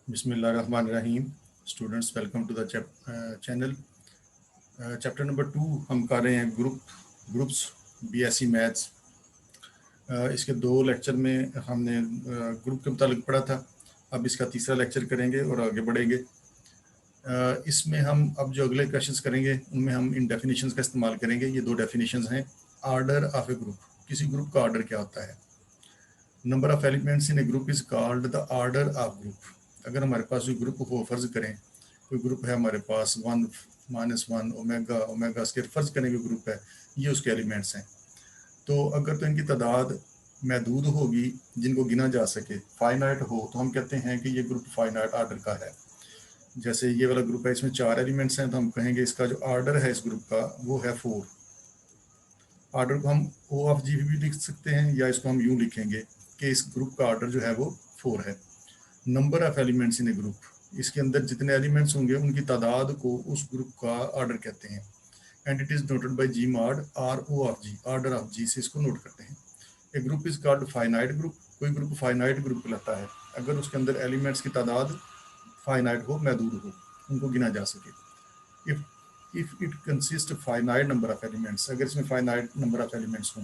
बिस्मिल्लाहिर्रहमानिर्रहीम। Students, welcome to the channel. Chapter number 2 हम कर रहे हैं ग्रुप्स बीएससी मैथ्स। इसके 2 लेक्चर में हमने ग्रुप के मुतालिक पढ़ा था। अब इसका तीसरा लेक्चर करेंगे और आगे बढ़ेंगे। इसमें हम अब जो अगले क्वेश्चंस करेंगे उनमें हम इन डेफिनेशंस का इस्तेमाल करेंगे। ये 2 डेफिनेशंस हैं। आर्डर ऑफ ए ग्रुप, किसी ग्रुप का आर्डर क्या होता है। Number of elements in A group is called the order of group. अगर हमारे पास कोई ग्रुप हो, फर्ज करें कोई ग्रुप है हमारे पास 1 -1 ओमेगा स्केयर, फर्ज करें कि ग्रुप है, ये उसके एलिमेंट्स हैं। तो अगर तो इनकी तादाद महदूद होगी जिनको गिना जा सके, फाइनाइट हो, तो हम कहते हैं कि ये ग्रुप फाइनाइट आर्डर का है। जैसे ये वाला ग्रुप है, इसमें 4 एलिमेंट्स हैं, तो हम कहेंगे इसका जो आर्डर है इस ग्रुप का वो है 4। आर्डर को हम ओ ऑफ जी भी लिख सकते हैं, या इसको हम यूँ लिखेंगे कि इस ग्रुप का आर्डर जो है वो 4 है। Number of elements in A group, इसके अंदर जितने एलिमेंट्स होंगे उनकी तादाद को उस ग्रुप का आर्डर कहते हैं। And it is noted by G mod R O of G, order of G से इसको नोट करते हैं। A group is called finite group, कोई ग्रुप फाइनाइट ग्रुप कहलाता है अगर उसके अंदर एलिमेंट्स की तादाद फाइनाइट हो, महदूद हो, उनको गिना जा सके। If it consist finite number of elements, अगर इसमें फाइनाइट नंबर ऑफ एलिमेंट्स हों,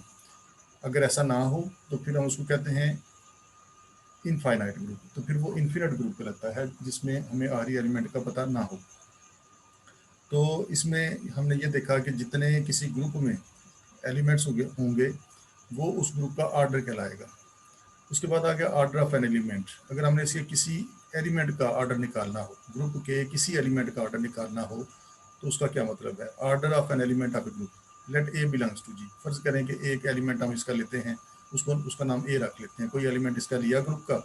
अगर ऐसा ना हो तो फिर हम उसको कहते हैं इनफाइनाइट ग्रुप। तो फिर वो इन्फिनिट ग्रुप कहलाता है जिसमें हमें आखिरी एलिमेंट का पता ना हो। तो इसमें हमने ये देखा कि जितने किसी ग्रुप में एलिमेंट्स होंगे वो उस ग्रुप का आर्डर कहलाएगा। उसके बाद आ गया आर्डर ऑफ एन एलिमेंट। अगर हमने इसके किसी एलिमेंट का आर्डर निकालना हो, ग्रुप के किसी एलिमेंट का आर्डर निकालना हो, तो उसका क्या मतलब है। Order of an element of a group, let A belongs to G. फर्ज करें कि एक एलिमेंट हम इसका लेते हैं, उसका नाम ए रख लेते हैं। कोई एलिमेंट इसका लिया ग्रुप का,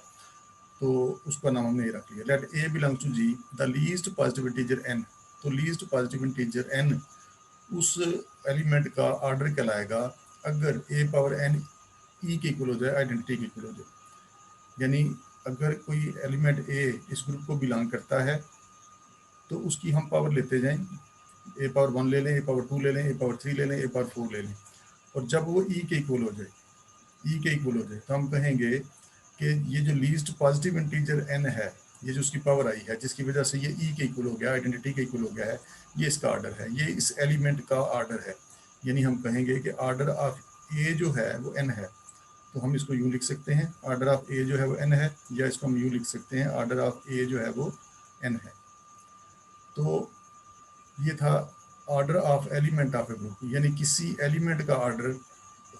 तो उसका नाम हमने ये रख लिया। Let A belongs to G, the least positive integer n. तो लीस्ट पॉजिटिव इंटीजर एन उस एलिमेंट का आर्डर कहलाएगा अगर ए पावर एन ई के इक्वल हो जाए, आइडेंटिटी के इक्वल हो जाए। यानी अगर कोई एलिमेंट ए इस ग्रुप को बिलोंग करता है तो उसकी हम पावर लेते जाएं, ए पावर 1 ले लें, ए पावर 2 ले लें, ए पावर 3 ले लें, ए पावर 4 ले लें, और जब वो ई के इक्वल हो जाए, तो हम कहेंगे कि ये जो लीस्ट पॉजिटिव इंटीजर एन है, ये जो उसकी पावर आई है जिसकी वजह से ये ई के इक्वल हो गया, आइडेंटिटी के इक्वल हो गया है, ये इसका आर्डर है, ये इस एलिमेंट का आर्डर है। यानी हम कहेंगे कि आर्डर ऑफ ए जो है वो एन है। तो हम इसको यूँ लिख सकते हैं, आर्डर ऑफ ए जो है वो एन है, या इसको हम यूँ लिख सकते हैं, आर्डर ऑफ ए जो है वो एन है। तो ये था order of element of a group, यानी किसी एलिमेंट का आर्डर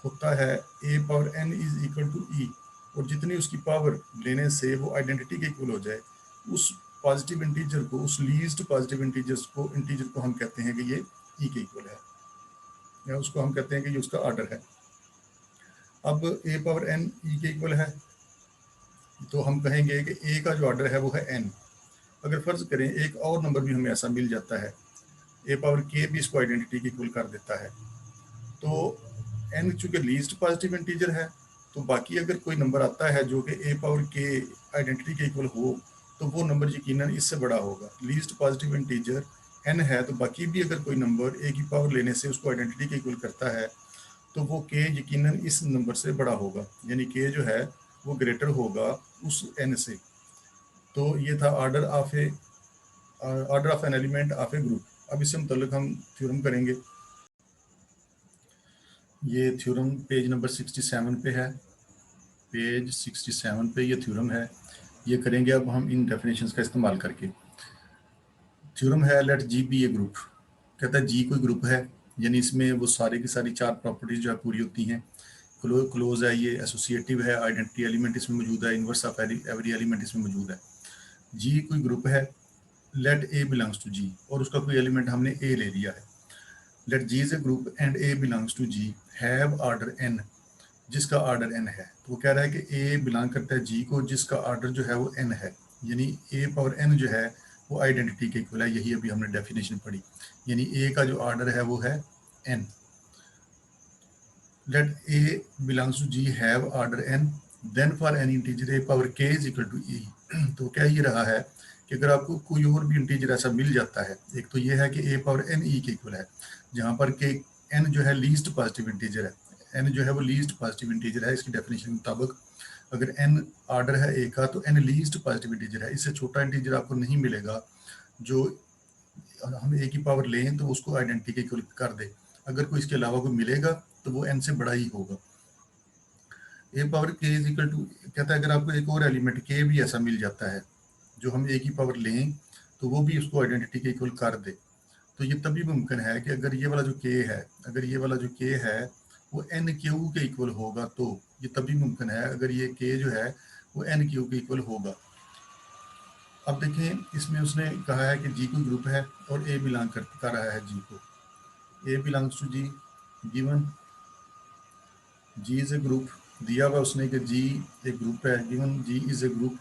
होता है A power N is equal to E, और जितनी उसकी पावर लेने से वो आइडेंटिटी के इक्वल हो जाए, उस पॉजिटिव इंटीजर को, उस लीस्ट पॉजिटिव इंटीजर को हम कहते हैं कि ये ई के इक्वल है, या उसको हम कहते हैं कि ये उसका आर्डर है। अब ए पावर एन ई के इक्वल है, तो हम कहेंगे कि ए का जो आर्डर है वो है एन। अगर फर्ज करें एक और नंबर भी हमें ऐसा मिल जाता है, ए पावर के भी इसको आइडेंटिटी के इक्वल कर देता है, तो एन चूंकि लीस्ट पॉजिटिव इंटीजर है, तो बाकी अगर कोई नंबर आता है जो कि ए पावर के आइडेंटिटी के इक्वल हो, तो वो नंबर यकीनन इससे बड़ा होगा। लीस्ट पॉजिटिव इंटीजर एन है, तो बाकी भी अगर कोई नंबर ए की पावर लेने से उसको आइडेंटिटी के इक्वल करता है, तो वो के यकीनन इस नंबर से बड़ा होगा, यानी के जो है वो ग्रेटर होगा उस एन से। तो ये था order of an element of a group. अब इससे मुतल्लिक हम थ्योरम करेंगे। ये थ्योरम पेज नंबर 67 पे है, पेज 67 पे ये थ्योरम है। ये करेंगे अब हम इन डेफिनेशंस का इस्तेमाल करके। थ्योरम है लेट जी बी ए ग्रुप। कहता है जी कोई ग्रुप है, यानी इसमें वो सारी की सारी 4 प्रॉपर्टीज जो है पूरी होती हैं। क्लोज है, ये एसोसिएटिव है, आइडेंटिटी एलिमेंट इसमें मौजूद है, इनवर्स ऑफ एवरी एलिमेंट इसमें मौजूद है। जी कोई ग्रुप है, let A belongs to G, और उसका कोई एलिमेंट हमने ए ले लिया है। Let G is a group and a belongs to G have order n, जिसका आर्डर एन है। तो वो कह रहा है कि ए बिलोंग करता है जी को जिसका आर्डर जो है वो एन है, यानी ए पावर एन जो है वो आइडेंटिटी के इक्वल है। यही अभी हमने डेफिनेशन पढ़ी, यानी ए का जो आर्डर है वो है n. Let A belongs to G have order n, then for any integer a power के इज इक्वल टू ई। तो क्या ये रहा है कि अगर आपको कोई और भी इंटीजर ऐसा मिल जाता है, एक तो ये है कि ए पावर एन ई के इक्वल है, जहाँ पर के एन जो है लीस्ट पॉजिटिव इंटीजर है, एन जो है वो लीस्ट पॉजिटिव इंटीजर है इसकी डेफिनेशन के मुताबिक। अगर n ऑर्डर है a का तो n लीस्ट पॉजिटिव इंटीजर है, इससे छोटा इंटीजर आपको नहीं मिलेगा जो हम a की पावर लें तो उसको आइडेंटिटी के इक्वल कर दे। अगर कोई इसके अलावा कोई मिलेगा तो वो n से बड़ा ही होगा। a power k is equal to कहता है अगर आपको एक और एलिमेंट k भी ऐसा मिल जाता है जो हम a की पावर लें तो वो भी उसको आइडेंटिटी के इक्वल कर दे, तो ये तभी मुमकिन है कि अगर ये वाला जो k है, अगर ये वाला जो k है वो n क्यू के इक्वल होगा, तो ये तभी मुमकिन है अगर ये k जो है वो n क्यू के इक्वल होगा। अब देखें इसमें उसने कहा है कि जी कोई ग्रुप है और a बिलोंग कर रहा है जी को, a belongs to G, given G is a group, दिया हुआ उसने कि जी एक ग्रुप है, given G is a group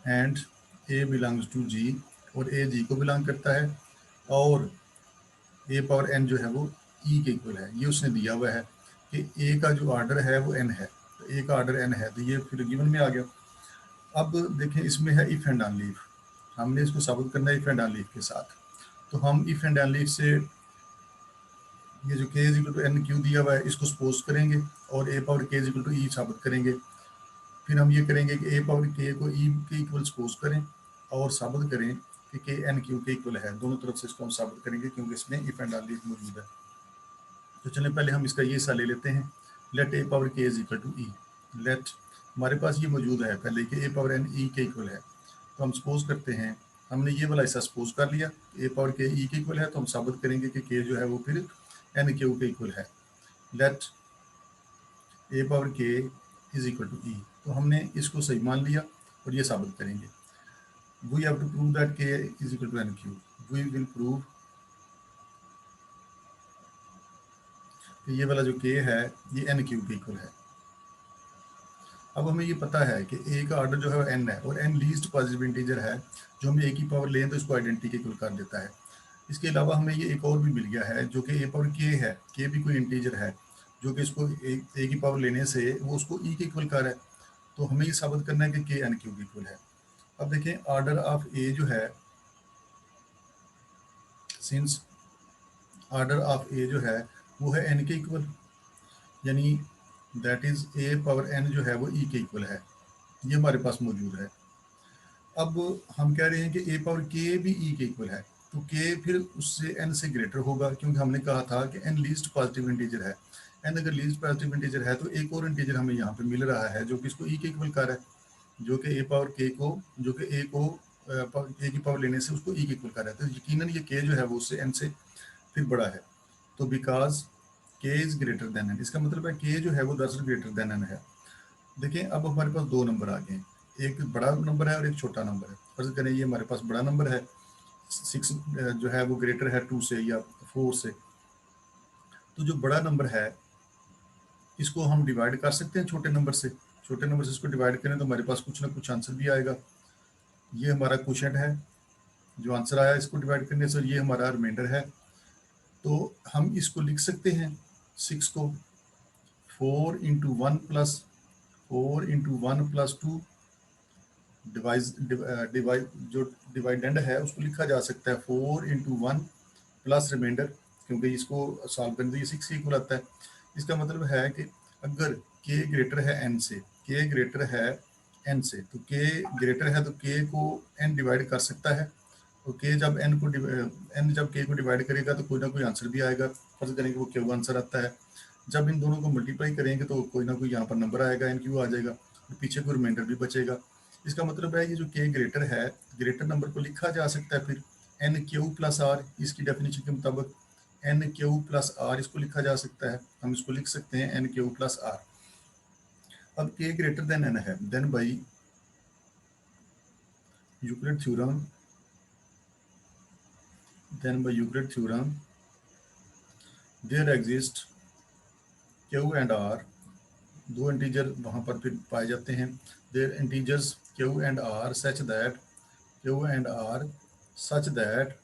and a belongs to G, और a जी को बिलोंग करता है, और a पावर n जो है वो e के इक्वल है। ये उसने दिया हुआ है कि a का जो ऑर्डर है वो n है, तो a का ऑर्डर n है, तो ये फिर गिवन में आ गया। अब देखें इसमें है इफ एंड ऑन लीफ, हमने इसको साबित करना है इफ एंड ऑन लीफ के साथ। तो हम इफ एंड ऑन लीफ से ये जो k is equal to n q दिया हुआ है इसको सपोज करेंगे और a power k is equal to e साबित करेंगे। फिर हम ये करेंगे कि a पावर k को e के इक्वल सपोज करें और साबित करें कि k n क्यू के इक्वल है। दोनों तरफ से इसको हम साबित करेंगे क्योंकि इसमें इफ एंड ऑन लीफ मौजूद है। तो चलिए पहले हम इसका ये हिस्सा ले लेते हैं, let a power k is equal to e। Let हमारे पास ये मौजूद है पहले कि a पावर n e के इक्वल है, तो हम सपोज करते हैं, हमने ये वाला हिस्सा सपोज कर लिया a पावर k e के इक्वल है, तो हम साबित करेंगे कि k जो है वो फिर n क्यू के इक्वल है। Let a power k is equal to e, तो हमने इसको सही मान लिया और ये साबित करेंगे। We have to prove that k is equal to n q, we will prove कि ये वाला जो k है ये n क्यू के इक्वल है। अब हमें ये पता है कि a का ऑर्डर जो है वो n है और n लीस्ट पॉजिटिव इंटीजर है, जो हम a की पावर लें तो इसको आइडेंटिटी के इक्वल कर देता है। इसके अलावा हमें ये एक और भी मिल गया है जो कि a पावर k है, k भी कोई इंटीजर है जो कि इसको a की पावर लेने से वो उसको e के इक्वल कर है, तो हमें ये साबित करना है कि k n क्यू के इक्वल है। अब देखें ऑर्डर ऑफ a जो है, सिंस ऑर्डर ऑफ a जो है वो है n के इक्वल, यानी that is a power n जो है वो e के इक्वल है, ये हमारे पास मौजूद है। अब हम कह रहे हैं कि a पावर k भी e के इक्वल है, तो k फिर उससे n से ग्रेटर होगा, क्योंकि हमने कहा था कि n लीस्ट पॉजिटिव इंटीजर है। n अगर लीस्ट पॉजिटिव इंटीजर है तो एक और इंटीजर हमें यहाँ पे मिल रहा है जो कि इसको e के इक्वल कर है, जो कि a पावर k को, जो कि a को a की पावर लेने से उसको e के इक्वल कर है, तो यकीनन ये k जो है वो उससे n से फिर बड़ा है। तो because k is greater than n, इसका मतलब है k जो है वो दरअसल ग्रेटर देन n है। देखिए अब हमारे पास दो नंबर आ गए हैं, एक बड़ा नंबर है और एक छोटा नंबर है। फर्ज करें ये हमारे पास बड़ा नंबर है 6 जो है वो ग्रेटर है 2 से या 4 से, तो जो बड़ा नंबर है इसको हम डिवाइड कर सकते हैं छोटे नंबर से, छोटे नंबर से इसको डिवाइड करें तो हमारे पास कुछ ना कुछ आंसर भी आएगा। ये हमारा क्वोशिएंट है, जो आंसर आया इसको डिवाइड करने से, ये हमारा रिमाइंडर है। तो हम इसको लिख सकते हैं 6 को 4 into 1 plus 4 into 1 plus 2 divide जो डिवाइडेंड है उसको लिखा जा सकता है 4 इंटू 1 प्लस रिमाइंडर, क्योंकि इसको सॉल्व करने से 6 इक्वल आता है। इसका मतलब है कि अगर k ग्रेटर है n से, k ग्रेटर है n से, तो k ग्रेटर है तो k को n डिवाइड कर सकता है, तो k जब n जब k को डिवाइड करेगा तो कोई ना कोई आंसर भी आएगा। फर्ज करेंगे वो क्यू आंसर आता है, जब इन दोनों को मल्टीप्लाई करेंगे तो कोई ना कोई यहाँ पर नंबर आएगा, एन क्यू आ जाएगा, और पीछे कोई रिमाइंडर भी बचेगा। इसका मतलब है ये जो k ग्रेटर है, ग्रेटर नंबर को लिखा जा सकता है फिर एन क्यू प्लस आर, इसकी डेफिनेशन के मुताबिक एन क्यू प्लस आर इसको लिखा जा सकता है, हम इसको लिख सकते हैं एन क्यू प्लस आर। अब k ग्रेटर देन n है, then by Euclid theorem, then by Euclid theorem there exist q and r, दो इंटीजर वहाँ पर फिर पाए जाते हैं, there integers q and r such that q and r such that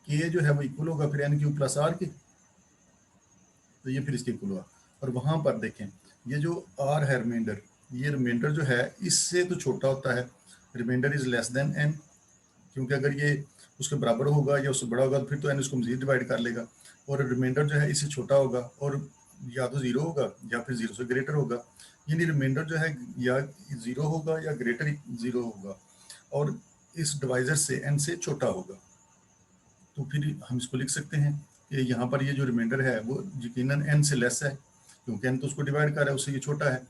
k जो है वो इक्वल होगा फिर एन क्यू प्लस आर के, तो ये फिर इसके इक्वल हुआ। और वहाँ पर देखें ये जो आर है रिमाइंडर, ये रिमाइंडर जो है इससे तो छोटा होता है, remainder is less than n, क्योंकि अगर ये उसके बराबर होगा या उससे बड़ा होगा तो फिर तो एन इसको मजीद डिवाइड कर लेगा, और रिमाइंडर जो है इससे छोटा होगा और या तो जीरो होगा या फिर जीरो से ग्रेटर होगा। यानी रिमाइंडर जो है या 0 होगा या ग्रेटर 0 होगा और इस डिवाइजर से n से छोटा होगा। तो फिर हम इसको लिख सकते हैं कि यहाँ पर ये जो रिमाइंडर है वो यकीनन n से लेस है, क्योंकि n तो उसको डिवाइड कर रहा है, उससे ये छोटा है।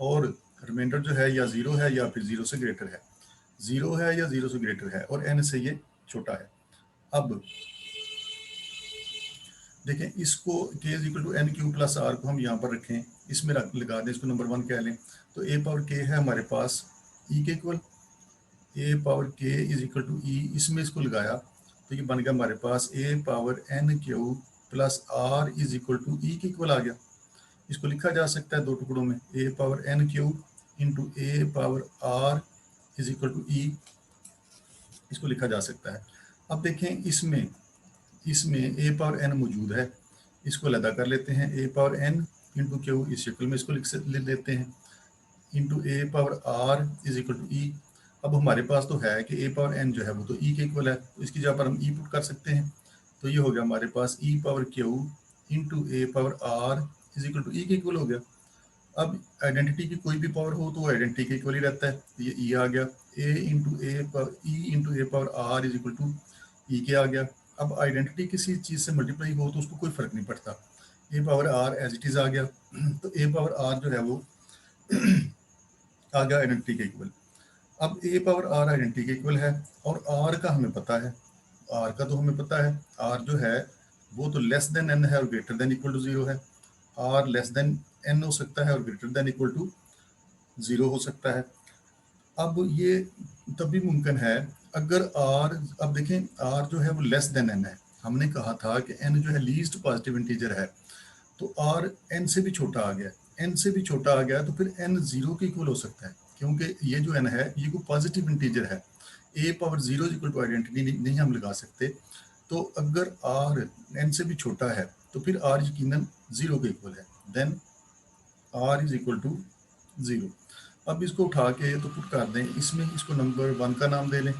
और रिमाइंडर जो है या 0 है या फिर 0 से ग्रेटर है, 0 है या 0 से ग्रेटर है और n से ये छोटा है। अब देखें इसको k is equal to N q plus r को हम यहाँ पर रखें, इसमें लगा दें, इसको नंबर 1 कह लें। तो a पावर k है हमारे पास e के equal, a power k is equal to e, इसमें इसको लगाया तो ये बन गया हमारे पास a power n q plus r is equal to e के इक्वल आ गया। इसको लिखा जा सकता है दो टुकड़ों में, a power n q into a power r is equal to e, इसको लिखा जा सकता है। अब देखें इसमें a पावर n मौजूद है, इसको अलग कर लेते हैं, a power n into q इस शक्ल में इसको लिख लेते हैं, into a power r is equal to e। अब हमारे पास तो है कि a पावर n जो है वो तो e के इक्वल है, तो इसकी जगह पर हम e पुट कर सकते हैं। तो ये हो गया हमारे पास e power q into a power r is equal to e के इक्वल हो गया। अब आइडेंटिटी की कोई भी पावर हो तो आइडेंटिटी के इक्वल ही रहता है, ये e आ गया, a into A power r is equal to E के आ गया। अब आइडेंटिटी किसी चीज़ से मल्टीप्लाई हो तो उसको कोई फर्क नहीं पड़ता, a power r as it is आ गया। तो a पावर r जो है वो आ गया आइडेंटिटी के इक्वल। अब a पावर r आइडेंटिटी के इक्वल है और r का हमें पता है, r का तो हमें पता है, r जो है वो तो लेस देन n है और ग्रेटर देन इक्वल टू 0 है। r लेस देन n हो सकता है और ग्रेटर देन इक्वल टू 0 हो सकता है। अब ये तभी मुमकिन है अगर r, अब देखें r जो है वो लेस देन n है, हमने कहा था कि n जो है लीस्ट पॉजिटिव इंटीजर है, तो r n से भी छोटा आ गया, n से भी छोटा आ गया तो फिर n 0 के इक्वल हो सकता है, क्योंकि ये जो n है ये कोई पॉजिटिव इंटीजर है, a power 0 equal to identity नहीं हम लगा सकते। तो अगर r n से भी छोटा है तो फिर r यकीनन 0 के इक्वल है, then r is equal to 0। अब इसको उठा के तो पुट कर दें इसमें, इसको नंबर 1 का नाम दे लें,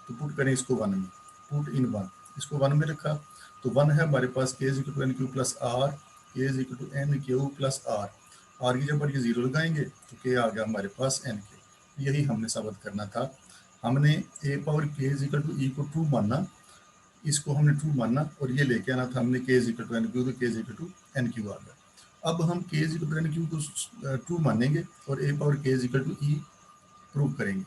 तो पुट करें इसको 1 में, पुट इन 1, इसको 1 में रखा तो 1 है हमारे पास k is equal to N q plus r, k is equal to N q plus r, r की जब पर ये 0 लगाएंगे तो k आ गया हमारे पास एन के। यही हमने साबित करना था, हमने a power k is equal to E को ट्रू मानना, इसको हमने ट्रू मानना और ये लेके आना था हमने k is equal to N Q, तो k is equal to N Q आ गया। अब हम k is equal to N Q को ट्रू मानेंगे और a power k is equal to E prove करेंगे।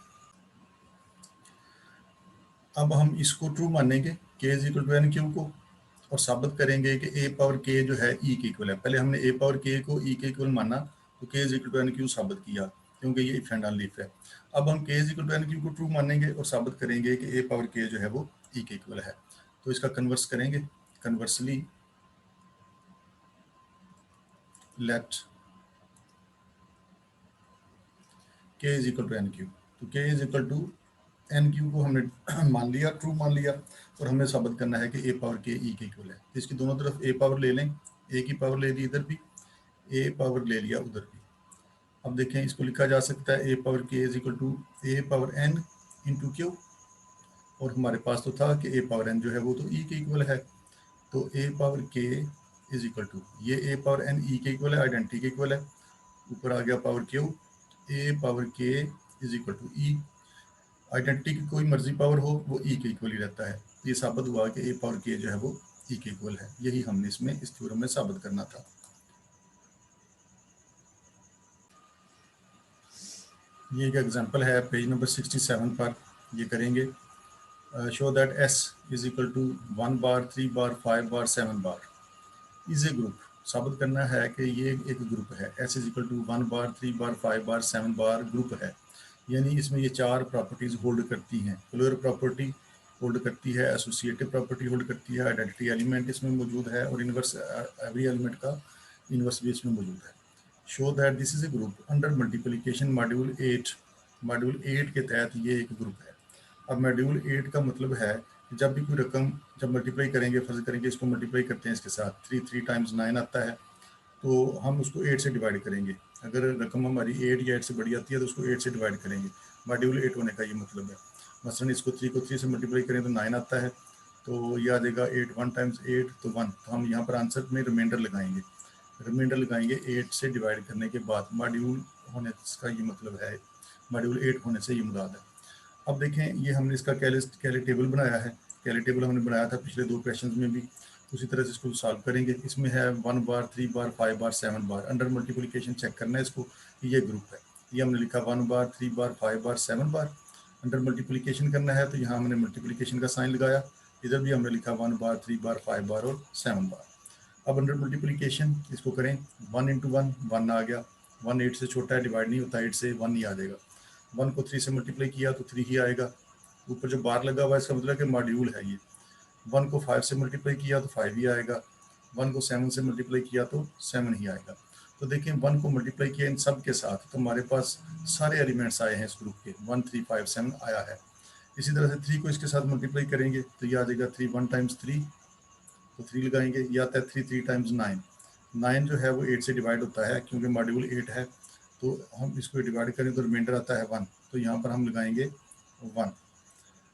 अब हम इसको ट्रू मानेंगे k is equal to N Q को और साबित करेंगे कि a पावर k जो है e के इक्वल है। पहले हमने a पावर k को e के इक्वल माना तो k is equal to N q साबित किया, क्योंकि ये इफ एंड ऑनली इफ है। अब हम k is equal to N Q को ट्रू मानेंगे और साबित करेंगे कि a पावर k जो है वो e के इक्वल है। तो इसका कन्वर्स करेंगे, conversely let k is equal to N Q, तो k is equal to N Q को हमने मान लिया, ट्रू मान लिया और हमें साबित करना है कि a पावर k e के इक्वल है। तो इसकी दोनों तरफ a पावर ले लें, a की पावर ले ली इधर भी, a पावर ले लिया उधर भी। अब देखें इसको लिखा जा सकता है a power k is equal to a power n into q, और हमारे पास तो था कि a पावर n जो है वो तो e के इक्वल है, तो a power k is equal to ये a पावर n e के इक्वल है, आइडेंटिटी के इक्वल है, ऊपर आ गया power q, a power k is equal to e, identity की कोई मर्जी पावर हो वो e के इक्वल ही रहता है। ये साबित हुआ कि a पावर k जो है वो e के इक्वल है, यही हमने इसमें इस थ्योरम में साबित करना था। ये एक एग्जांपल है पेज नंबर 67 पर, ये करेंगे, show that s is equal to 1 बार 3 बार 5 बार 7 बार इज ए ग्रुप। साबित करना है कि ये एक ग्रुप है, s इज इक्वल टू 1 बार 3 बार 5 बार 7 बार ग्रुप है, यानी इसमें ये 4 प्रॉपर्टीज होल्ड करती हैं। क्लोयर प्रॉपर्टी होल्ड करती है, एसोसिएटिव प्रॉपर्टी होल्ड करती है, आइडेंटिटी एलिमेंट इसमें मौजूद है और इनवर्स एवरी एलिमेंट का इनवर्स भी इसमें मौजूद है। Show that this is a group under multiplication module 8, module 8 के तहत ये एक ग्रुप है। अब मॉड्यूल 8 का मतलब है कि जब भी कोई रकम जब मल्टीप्लाई करेंगे, फर्ज करेंगे इसको मल्टीप्लाई करते हैं इसके साथ, 3 टाइम्स 9 आता है तो हम उसको 8 से डिवाइड करेंगे। अगर रकम हमारी 8 या 8 से बड़ी आती है तो उसको 8 से डिवाइड करेंगे, मॉड्यूल 8 होने का ये मतलब है। मसलन इसको 3 को 3 से मल्टीप्लाई करें तो 9 आता है, तो ये आ जाएगा 8 1 टाइम्स 8 तो 1, तो हम यहाँ पर आंसर में रिमाइंडर लगाएंगे, रिमाइंडर लगाएंगे 8 से डिवाइड करने के बाद। मॉड्यूल होने का ये मतलब है, मॉड्यूल 8 होने से ये मुराद है। अब देखें, ये हमने इसका कैली टेबल बनाया है। कैली टेबल हमने बनाया था पिछले 2 क्वेश्चन में भी, उसी तरह से इसको सॉल्व करेंगे। इसमें है 1 बार, 3 बार, 5 बार, 7 बार। अंडर मल्टीप्लिकेशन चेक करना है इसको, ये ग्रुप है। ये हमने लिखा 1 बार, 3 बार, 5 बार, 7 बार। अंडर मल्टीप्लिकेशन करना है तो यहाँ हमने मल्टीप्लिकेशन का साइन लगाया। इधर भी हमने लिखा 1 बार, 3 बार, 5 बार और 7 बार। अब अंडर मल्टीप्लिकेशन इसको करें, 1 इंटू 1, 1 आ गया। 1 8 से छोटा है, डिवाइड नहीं होता, 8 से 1 ही आ जाएगा। 1 को 3 से मल्टीप्लाई किया तो 3 ही आएगा। ऊपर जो बार लगा हुआ है इसका मतलब है कि मॉड्यूल है ये। 1 को 5 से मल्टीप्लाई किया तो 5 ही आएगा। 1 को 7 से मल्टीप्लाई किया तो 7 ही आएगा। तो देखिए 1 को मल्टीप्लाई किया इन सब के साथ तो हमारे पास सारे एलिमेंट्स आए हैं इस ग्रुप के, 1 3 5 7 आया है। इसी तरह से 3 को इसके साथ मल्टीप्लाई करेंगे तो ये आ जाएगा 3 1 टाइम्स 3, तो 3 लगाएंगे। ये आता है 3 3 टाइम्स 9। 9 जो है वो 8 से डिवाइड होता है, क्योंकि मॉड्यूल 8 है तो हम इसको डिवाइड करें तो रिमाइंडर आता है 1, तो यहाँ पर हम लगाएंगे 1।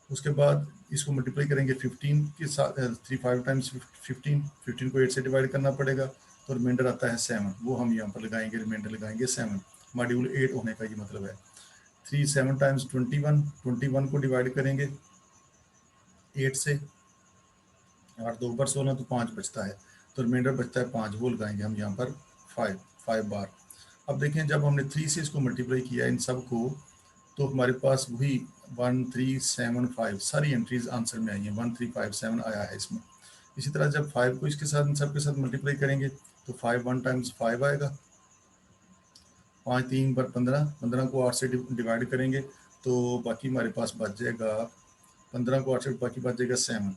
उसके बाद इसको मल्टीप्लाई करेंगे 15 के साथ, 3 5 टाइम्स 15, 15 को 8 से डिवाइड करना पड़ेगा तो रिमाइंडर आता है 7, वो हम यहाँ पर लगाएंगे, रिमाइंडर लगाएंगे 7। मॉड्यूल 8 होने का ये मतलब है। 3 7 टाइम्स 21, 21 को डिवाइड करेंगे 8 से, 8 2 पर 16 तो 5 बचता है, तो रिमाइंडर बचता है 5, वो लगाएंगे हम यहाँ पर 5 बार। अब देखें जब हमने 3 से इसको मल्टीप्लाई किया इन सब को तो हमारे पास वही 1 3 7 5 सारी एंट्रीज आंसर में आई हैं, 1 3 5 7 आया है इसमें। इसी तरह जब 5 को इसके साथ इन सब के साथ मल्टीप्लाई करेंगे तो 5 1 टाइम्स 5 आएगा, 5 3 पर 15, 15 को 8 से डिवाइड करेंगे तो बाकी हमारे पास बच जाएगा, 15 को 8 से बाकी बच जाएगा 7,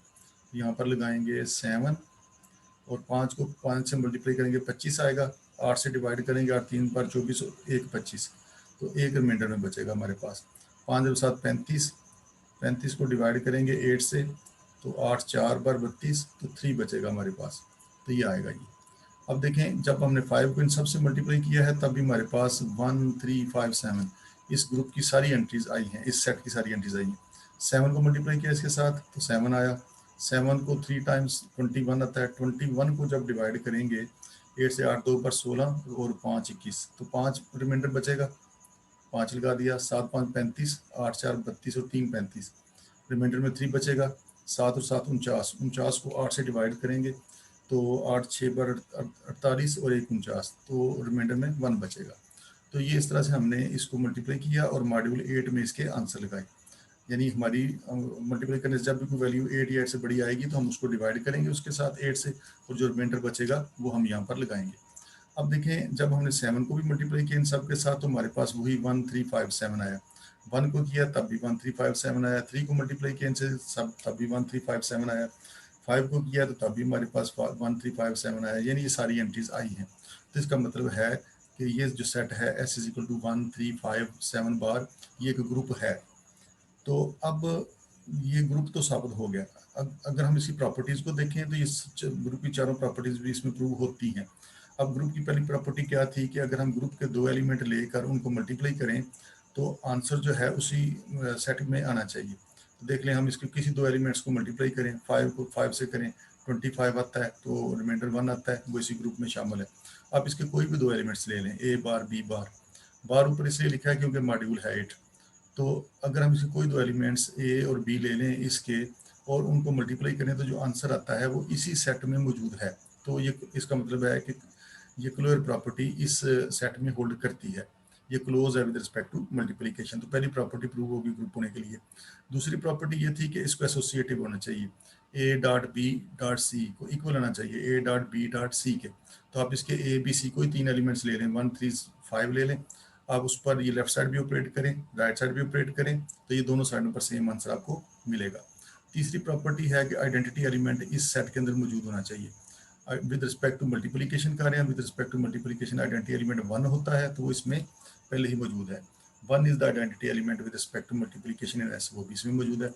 यहाँ पर लगाएंगे 7। और 5 को 5 से मल्टीप्लाई करेंगे 25 आएगा, 8 से डिवाइड करेंगे 8 3 पर 24, 1 25, तो एक रिमाइंडर में बचेगा हमारे पास। 5 और 7 35, 35 को डिवाइड करेंगे 8 से तो 8 4 बार 32, तो 3 बचेगा हमारे पास, तो ये आएगा ये। अब देखें जब हमने 5 को इन सब से मल्टीप्लाई किया है तब भी हमारे पास 1 3 5 7 इस ग्रुप की सारी एंट्रीज आई हैं, इस सेट की सारी एंट्रीज आई हैं। 7 को मल्टीप्लाई किया इसके साथ तो 7 आया। 7 को 3 टाइम्स 21 आता है, 21 को जब डिवाइड करेंगे 8 से, 8 2 पर 16 और 5 21, तो 5 रिमाइंडर बचेगा, 5 लगा दिया। 7 5 35, 8 4 32 और 3 35, रिमाइंडर में 3 बचेगा। 7 और 7 49, 49 को 8 से डिवाइड करेंगे तो 8 6 पर 48 और 1 49, तो रिमाइंडर में 1 बचेगा। तो ये इस तरह से हमने इसको मल्टीप्लाई किया और मॉड्यूल 8 में इसके आंसर लगाए। यानी हमारी मल्टीप्लाई करने से जब भी कोई वैल्यू 8 या 8 से बड़ी आएगी तो हम उसको डिवाइड करेंगे उसके साथ 8 से, और जो रिमाइंडर बचेगा वो हम यहाँ पर लगाएंगे। अब देखें जब हमने 7 को भी मल्टीप्लाई किया इन सब के साथ तो हमारे पास वही 1 3 5 7 आया। 1 को किया तब भी 1 3 5 7 आया। 3 को मल्टीप्लाई किया इनसे सब तब भी 1 3 5 7 आया। 5 को किया तो तब भी हमारे पास 1 3 5 7 आया, यानी ये सारी एंट्रीज आई हैं। तो इसका मतलब है कि ये जो सेट है S = 1 3 5 7 बार, ये एक ग्रुप है। तो अब ये ग्रुप तो साबित हो गया। अगर हम इसकी प्रॉपर्टीज को देखें तो ये ग्रुप की चारों प्रॉपर्टीज भी इसमें प्रूव होती हैं। अब ग्रुप की पहली प्रॉपर्टी क्या थी कि अगर हम ग्रुप के 2 एलिमेंट लेकर उनको मल्टीप्लाई करें तो आंसर जो है उसी सेट में आना चाहिए। तो देख लें हम इसके किसी 2 एलिमेंट्स को मल्टीप्लाई करें, 5 को 5 से करें 25 आता है तो रिमाइंडर 1 आता है, वो इसी ग्रुप में शामिल है। आप इसके कोई भी 2 एलिमेंट्स ले लें, A बार B बार, बार ऊपर इसलिए लिखा है क्योंकि मॉड्यूल है 8। तो अगर हम इसके कोई 2 एलिमेंट्स A और B ले लें इसके और उनको मल्टीप्लाई करें तो जो आंसर आता है वो इसी सेट में मौजूद है। तो ये इसका मतलब है कि ये क्लोजर प्रॉपर्टी इस सेट में होल्ड करती है, ये क्लोज है विद रिस्पेक्ट टू मल्टीप्लिकेशन। तो पहली प्रॉपर्टी प्रूव होगी ग्रुप होने के लिए। दूसरी प्रॉपर्टी ये थी कि इसको एसोसिएटिव होना चाहिए, A.B.C को इक्वल होना चाहिए A.B.C के। तो आप इसके A B C कोई 3 एलिमेंट्स ले लें, 1 3 5 ले लें, आप उस पर ये लेफ्ट साइड भी ऑपरेट करें, राइट साइड भी ऑपरेट करें, तो ये दोनों साइडों पर सेम आंसर आपको मिलेगा। तीसरी प्रॉपर्टी है कि आइडेंटिटी एलिमेंट इस सेट के अंदर मौजूद होना चाहिए। विद रिस्पेक्ट टू मल्टीप्लिकेशन कर रहे हैं, with respect to multiplication identity element 1 होता है, तो वो इसमें पहले ही मौजूद है। 1 is the identity element with respect to multiplication in S, वो भी इसमें मौजूद है।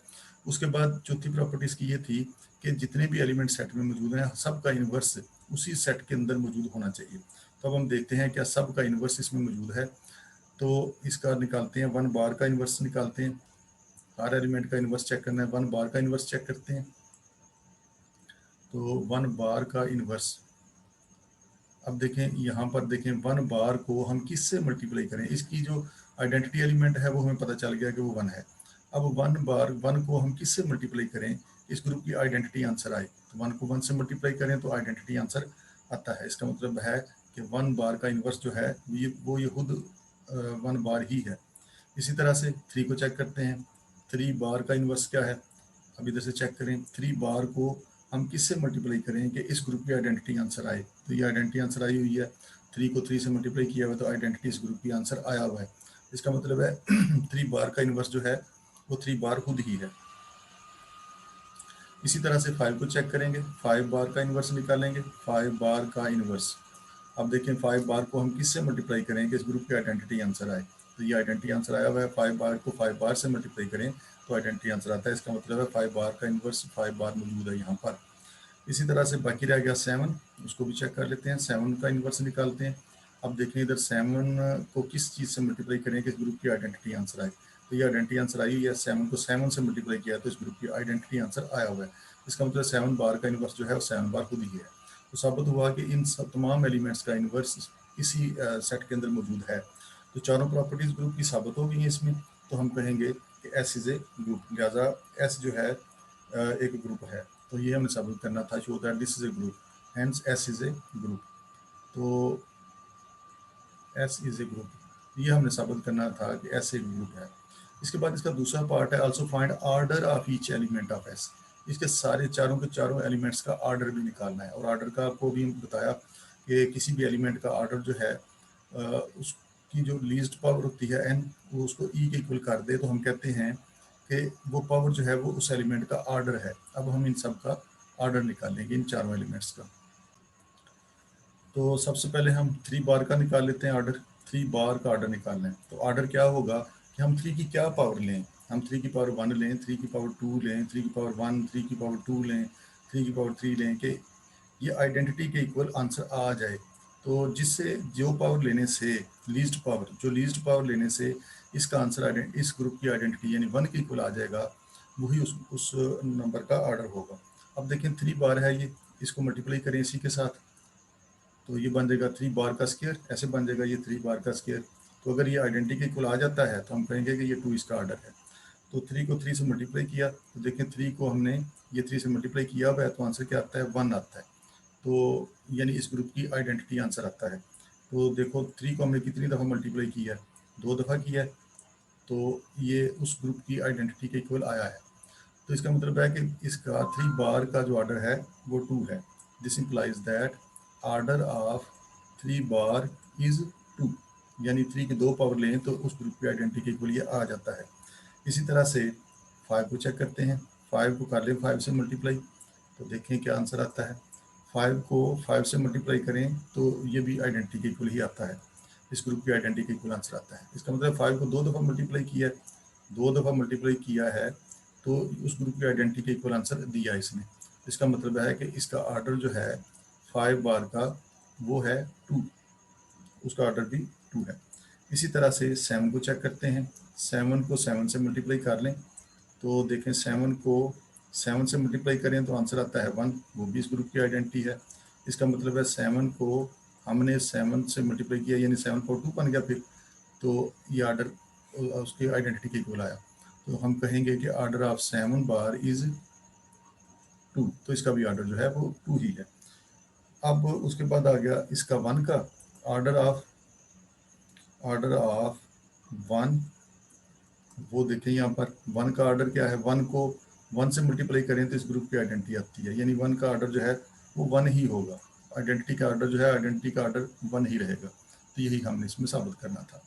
उसके बाद चौथी प्रॉपर्टी इसकी ये थी कि जितने भी एलिमेंट सेट में मौजूद हैं सबका इन्वर्स उसी सेट के अंदर मौजूद होना चाहिए। तो अब हम देखते हैं क्या सबका इन्वर्स इसमें मौजूद है। तो इसका निकालते हैं, 1 बार का इन्वर्स निकालते हैं। हर एलिमेंट का इन्वर्स चेक करना है, 1 बार का इन्वर्स चेक करते हैं। तो 1 बार का इन्वर्स अब देखें यहाँ पर देखें 1 बार को हम किससे मल्टीप्लाई करें, इसकी जो आइडेंटिटी एलिमेंट है वो हमें पता चल गया कि वो 1 है। अब 1 बार 1 को हम किससे मल्टीप्लाई करें, इस ग्रुप की आइडेंटिटी आंसर आए, तो 1 को 1 से मल्टीप्लाई करें तो आइडेंटिटी आंसर आता है। इसका मतलब है कि 1 बार का इन्वर्स जो है ये खुद 1 बार ही है। इसी तरह से 3 को चेक करते हैं, 3 बार का इन्वर्स क्या है, अब इधर से चेक करें 3 बार को हम किससे मल्टीप्लाई करें कि इस ग्रुप की आइडेंटिटी आंसर आए, तो ये आइडेंटिटी आंसर आई हुई है। 3 को 3 से मल्टीप्लाई किया हुआ तो आइडेंटिटी इस ग्रुप की आंसर आया हुआ है। इसका मतलब है 3 बार का इन्वर्स जो है वो 3 बार खुद ही है। इसी तरह से 5 को चेक करेंगे, 5 बार का इन्वर्स निकालेंगे, 5 बार का इन्वर्स। अब देखें 5 बार को हम किससे मल्टीप्लाई करें कि इस ग्रुप की आइडेंटिटी आंसर आए, तो ये आइडेंटिटी आंसर आया हुआ है। 5 बार को 5 बार से मल्टीप्लाई करें तो आइडेंटिटी आंसर आता है। इसका मतलब है 5 बार का इन्वर्स 5 बार मौजूद है यहाँ पर। इसी तरह से बाकी रह गया 7, उसको भी चेक कर लेते हैं, 7 का इन्वर्स निकालते हैं। अब देखें इधर 7 को किस चीज़ से मल्टीप्लाई करें कि इस ग्रुप की आइडेंटिटी आंसर आए, तो ये आइडेंटिटी आंसर आई है। 7 को 7 से मल्टीप्लाई किया तो इस ग्रुप की आइडेंटिटी आंसर आया हुआ है। इसका मतलब 7 बार का इन्वर्स जो है वो 7 बार खुद ही है। तो साबित हुआ कि इन सब तमाम एलिमेंट्स का इन्वर्स इसी सेट के अंदर मौजूद है। तो चारों प्रॉपर्टीज ग्रुप की साबित हो गई हैं इसमें। तो हम कहेंगे कि एस इज ए ग्रुप, लिहाजा एस जो है एक ग्रुप है। तो ये हमें साबित करना था, show that this is a group, hence S is a group. तो एस इज ए ग्रुप, ये हमने साबित करना था कि एस एक ग्रुप है। इसके बाद इसका दूसरा पार्ट है also find order of each element of S. इसके सारे चारों के चारों एलिमेंट्स का ऑर्डर भी निकालना है। और ऑर्डर का आपको भी बताया कि किसी भी एलिमेंट का ऑर्डर जो है उसकी जो लीस्ट पावर होती है एन, वो उसको ई के इक्वल कर दे तो हम कहते हैं कि वो पावर जो है वो उस एलिमेंट का ऑर्डर है। अब हम इन सब का ऑर्डर निकालेंगे, इन चारों एलिमेंट्स का। तो सबसे पहले हम 3 बार का निकाल लेते हैं ऑर्डर। 3 बार का ऑर्डर निकालना है तो ऑर्डर क्या होगा कि हम 3 की क्या पावर लें, हम 3 की पावर 1 लें, 3 की पावर 2 लें, 3 की पावर 1, 3 की पावर 2 लें, 3 की पावर 3 लें कि ये आइडेंटिटी के इक्वल आंसर आ जाए। तो जिससे जो पावर लेने से लीस्ट पावर लेने से इसका आंसर इस ग्रुप की आइडेंटिटी यानी 1 के इक्वल आ जाएगा, वही उस नंबर का ऑर्डर होगा। अब देखें 3 बार है ये, इसको मल्टीप्लाई करें इसी के साथ तो ये बन जाएगा 3 बार का स्क्वायर, ऐसे बन जाएगा ये 3 बार का स्क्वायर। तो अगर ये आइडेंटिटी के इक्वल आ जाता है तो हम कहेंगे कि ये 2 इसका ऑर्डर है। तो 3 को 3 से मल्टीप्लाई किया तो देखें 3 को हमने ये 3 से मल्टीप्लाई किया हुआ है तो आंसर क्या आता है 1 आता है। तो यानी इस ग्रुप की आइडेंटिटी आंसर आता है। तो देखो 3 को हमने कितनी दफ़ा मल्टीप्लाई किया है, 2 दफ़ा किया है, तो ये उस ग्रुप की आइडेंटिटी के इक्वल आया है। तो इसका मतलब है कि इसका 3 बार का जो ऑर्डर है वो 2 है। This implies that order of 3 bar is 2, यानी 3 की 2 पावर लें तो उस ग्रुप की आइडेंटिटी के इक्वल ये आ जाता है। इसी तरह से 5 को चेक करते हैं, 5 को कर लें 5 से मल्टीप्लाई तो देखें क्या आंसर आता है। 5 को 5 से मल्टीप्लाई करें तो ये भी आइडेंटिटी के इक्वल ही आता है, इस ग्रुप की आइडेंटिटी के इक्वल आंसर आता है। इसका मतलब 5 को 2 दफ़ा मल्टीप्लाई किया है, 2 दफ़ा मल्टीप्लाई किया है तो उस ग्रुप की आइडेंटिटी के इक्वल आंसर दिया इसने। इसका मतलब है कि इसका ऑर्डर जो है 5 बार का वो है 2, उसका ऑर्डर भी 2 है। इसी तरह से 7 को चेक करते हैं, 7 को 7 से मल्टीप्लाई कर लें तो देखें 7 को 7 से मल्टीप्लाई करें तो आंसर आता है 1, वो भी इस ग्रुप की आइडेंटिटी है। इसका मतलब है 7 को हमने 7 से मल्टीप्लाई किया यानी 7 को 2 बन गया फिर, तो ये ऑर्डर उसकी आइडेंटिटी के इक्वल आया। तो हम कहेंगे कि ऑर्डर ऑफ 7 बार इज 2, तो इसका भी ऑर्डर जो है वो 2 ही है। अब उसके बाद आ गया इसका 1 का ऑर्डर ऑफ 1, वो देखें यहाँ पर 1 का ऑर्डर क्या है, 1 को 1 से मल्टीप्लाई करें तो इस ग्रुप की आइडेंटिटी आती है, यानी 1 का ऑर्डर जो है वो 1 ही होगा। आइडेंटिटी का ऑर्डर जो है आइडेंटिटी का ऑर्डर 1 ही रहेगा। तो यही हमने इसमें साबित करना था।